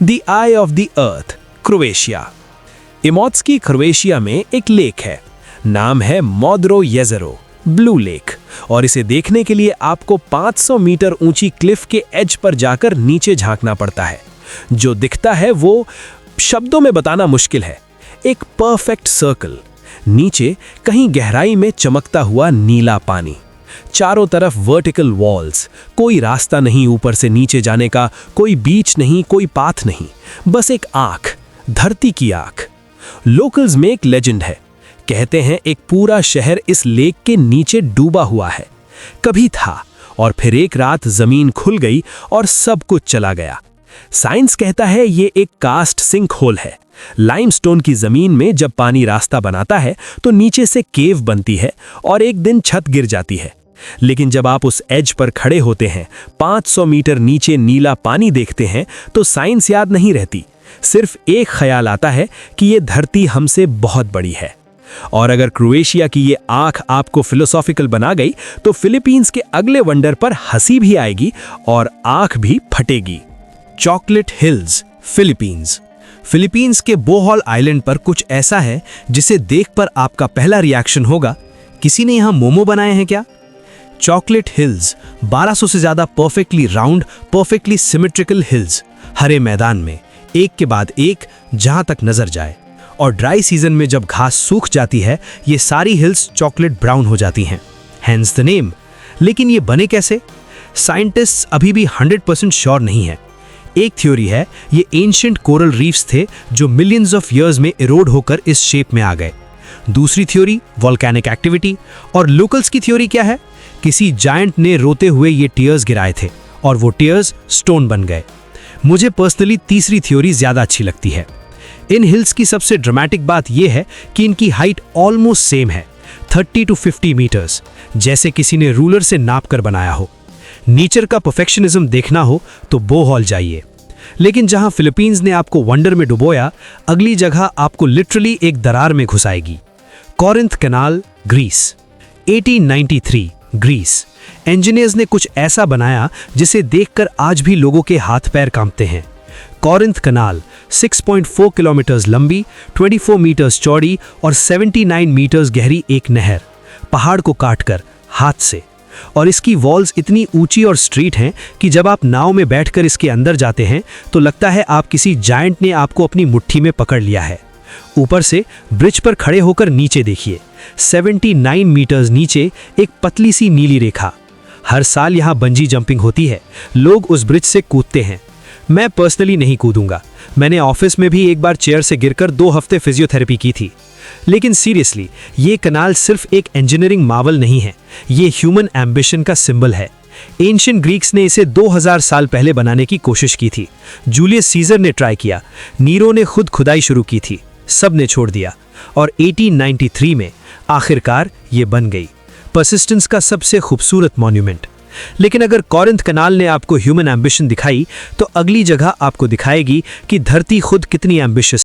The eye of the earth, Croatia. Imotski Croatia में एक lake है, नाम है मोद्रो येज़ेरो, ब्लू लेक, और इसे देखने के लिए आपको 500 मीटर ऊंची क्लिफ के एज पर जाकर नीचे झांकना पड़ता है। जो दिखता है वो शब्दों में बताना मुश्किल है। एक परफेक्ट सर्कल, नीचे कहीं गहराई में चमकता हुआ नीला पानी, चारों तरफ वर्टिकल वॉल्स, कोई रास्ता नहीं ऊपर से नीचे जाने का, कोई बीच नहीं, कोई पाथ नहीं, बस एक आंख, धरती की आंख। लोकल्स में एक लेजेंड है, कहते हैं एक पूरा शहर इस लेक के नीचे डूबा हुआ है, कभी था, और फिर एक रात जमीन खुल गई और सब कुछ चला गया। साइंस कहता है ये एक कास्ट सिंक होल है। लाइमस्टोन की जमीन में जब पानी रास्ता बनाता है तो नीचे से केव बनती है और एक दिन छत गिर जाती है। लेकिन जब आप उस एज पर खड़े होते हैं, 500 मीटर नीचे नीला पानी देखते हैं, तो साइंस याद नहीं रहती, सिर्फ एक ख्याल आता है कि ये धरती हमसे बहुत बड़ी है। और अगर क्रोएशिया की ये आंख आपको फिलोसॉफिकल बना गई, तो फिलीपींस के अगले वंडर पर हंसी भी आएगी और आंख भी फटेगी। Chocolate hills, Philippines. फिलीपींस के बोहॉल आइलैंड पर कुछ ऐसा है जिसे देखकर आपका पहला रिएक्शन होगा, किसी ने यहां मोमो बनाए हैं क्या? चॉकलेट हिल्स, 1200 से ज्यादा perfectly round, perfectly symmetrical hills, हरे मैदान में एक के बाद एक जहां तक नजर जाए। और ड्राई सीजन में जब घास सूख जाती है, ये सारी हिल्स चॉकलेट ब्राउन हो जाती हैं, हेंस द नेम। लेकिन ये बने कैसे? साइंटिस्ट्स अभी भी 100% श्योर नहीं है। एक थ्योरी है ये एंशिएंट कोरल रीफ्स थे जो मिलियंस ऑफ ईयर्स में इरोड होकर इस शेप में आ गए। दूसरी थ्योरी वोल्केनिक एक्टिविटी। और लोकल्स की थ्योरी क्या है? किसी जायंट ने रोते हुए ये टीयर्स गिराए थे और वो टीयर्स स्टोन बन गए। मुझे पर्सनली तीसरी थ्योरी ज्यादा अच्छी लगती है। इन हिल्स की सबसे ड्रामेटिक बात यह है कि इनकी हाइट ऑलमोस्ट सेम है, 30 to 50 मीटर्स, जैसे किसी ने रूलर से नाप कर बनाया हो। नेचर का परफेक्शनिज्म देखना हो तो बोहॉल जाइए। लेकिन जहां फिलीपींस ने आपको वंडर में डुबोया, अगली जगह आपको लिटरली एक दरार में घुसाएगी। Corinth canal, Greece. 1893, Greece. Engineers ने कुछ ऐसा बनाया जिसे देखकर आज भी लोगों के हाथ पैर कांपते हैं। कॉरिंथ कैनाल 6.4 किलोमीटर्स लंबी, 24 मीटर्स चौड़ी और 79 मीटर्स गहरी एक नहर, पहाड़ को काटकर हाथ से। और इसकी वॉल्स इतनी ऊंची और स्ट्रीट हैं कि जब आप नाव में बैठकर इसके अंदर जाते हैं तो लगता है आप किसी जायंट ने आपको अपनी मुट्ठी में पकड़ लिया है। ऊपर से ब्रिज पर खड़े होकर नीचे देखिए, 79 मीटर्स नीचे एक पतली सी नीली रेखा। हर साल यहाँ बंजी जंपिंग होती है, लोग उस ब्रिज से कूदते हैं। मैं पर्सनली नहीं कूदूंगा, मैंने ऑफिस में भी एक बार चेयर से गिरकर 2 हफ्ते फिजियोथेरेपी की थी। लेकिन सीरियसली, ये कनाल सिर्फ एक इंजीनियरिंग मावल नहीं है, ये ह्यूमन एम्बिशन का सिंबल है। एंशिएंट ग्रीक्स ने इसे 2000 साल पहले बनाने की कोशिश की थी। जूलियस सीजर ने ट्राई किया, नीरो ने खुद खुदाई शुरू की थी, सब ने छोड़ दिया। और 1893 में आखिरकार ये बन गई, परसिस्टेंस का सबसे खूबसूरत मॉन्यूमेंट। लेकिन अगर कॉरिंथ कैनाल ने आपको ह्यूमन एम्बिशन दिखाई, तो अगली जगह आपको दिखाएगी कि धरती खुद कितनी एम्बिशियस